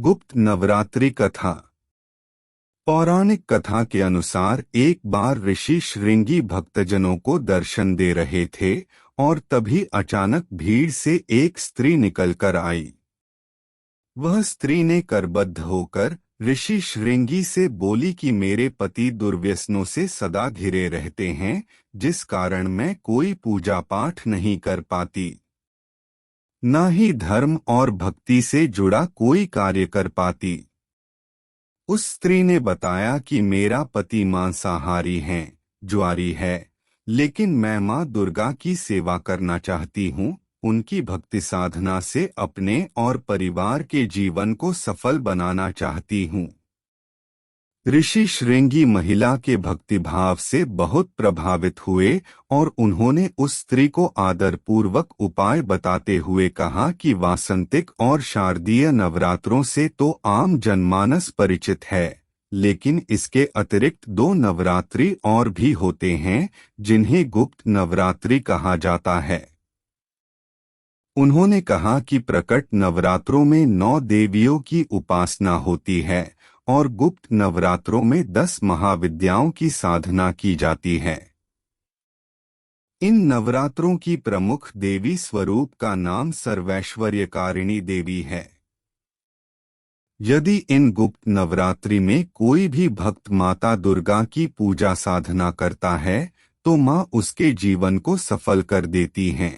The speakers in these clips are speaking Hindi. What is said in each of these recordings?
गुप्त नवरात्रि कथा। पौराणिक कथा के अनुसार एक बार ऋषि श्रृंगी भक्तजनों को दर्शन दे रहे थे और तभी अचानक भीड़ से एक स्त्री निकलकर आई। वह स्त्री ने करबद्ध होकर ऋषि श्रृंगी से बोली कि मेरे पति दुर्व्यसनों से सदा घिरे रहते हैं, जिस कारण मैं कोई पूजा पाठ नहीं कर पाती, न ही धर्म और भक्ति से जुड़ा कोई कार्य कर पाती। उस स्त्री ने बताया कि मेरा पति मांसाहारी है, जुआरी है, लेकिन मैं मां दुर्गा की सेवा करना चाहती हूँ। उनकी भक्ति साधना से अपने और परिवार के जीवन को सफल बनाना चाहती हूँ। ऋषि श्रृंगी महिला के भक्तिभाव से बहुत प्रभावित हुए और उन्होंने उस स्त्री को आदरपूर्वक उपाय बताते हुए कहा कि वासंतिक और शारदीय नवरात्रों से तो आम जनमानस परिचित है, लेकिन इसके अतिरिक्त 2 नवरात्रि और भी होते हैं जिन्हें गुप्त नवरात्रि कहा जाता है। उन्होंने कहा कि प्रकट नवरात्रों में 9 देवियों की उपासना होती है और गुप्त नवरात्रों में 10 महाविद्याओं की साधना की जाती है। इन नवरात्रों की प्रमुख देवी स्वरूप का नाम सर्वैश्वर्यकारिणी देवी है। यदि इन गुप्त नवरात्रि में कोई भी भक्त माता दुर्गा की पूजा साधना करता है तो मां उसके जीवन को सफल कर देती हैं।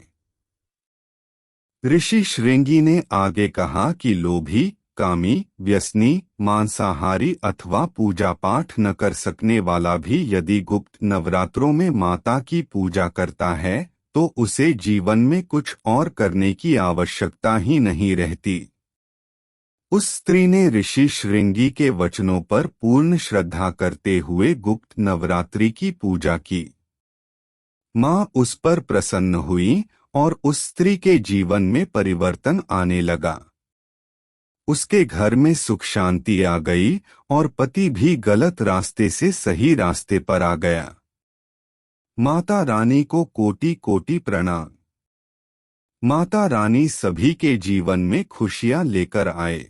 ऋषि श्रृंगी ने आगे कहा कि लोभी, कामी, व्यसनी, मांसाहारी अथवा पूजा पाठ न कर सकने वाला भी यदि गुप्त नवरात्रों में माता की पूजा करता है तो उसे जीवन में कुछ और करने की आवश्यकता ही नहीं रहती। उस स्त्री ने ऋषि श्रृंगी के वचनों पर पूर्ण श्रद्धा करते हुए गुप्त नवरात्रि की पूजा की। मां उस पर प्रसन्न हुई और उस स्त्री के जीवन में परिवर्तन आने लगा। उसके घर में सुख शांति आ गई और पति भी गलत रास्ते से सही रास्ते पर आ गया। माता रानी को कोटि कोटि प्रणाम। माता रानी सभी के जीवन में खुशियां लेकर आए।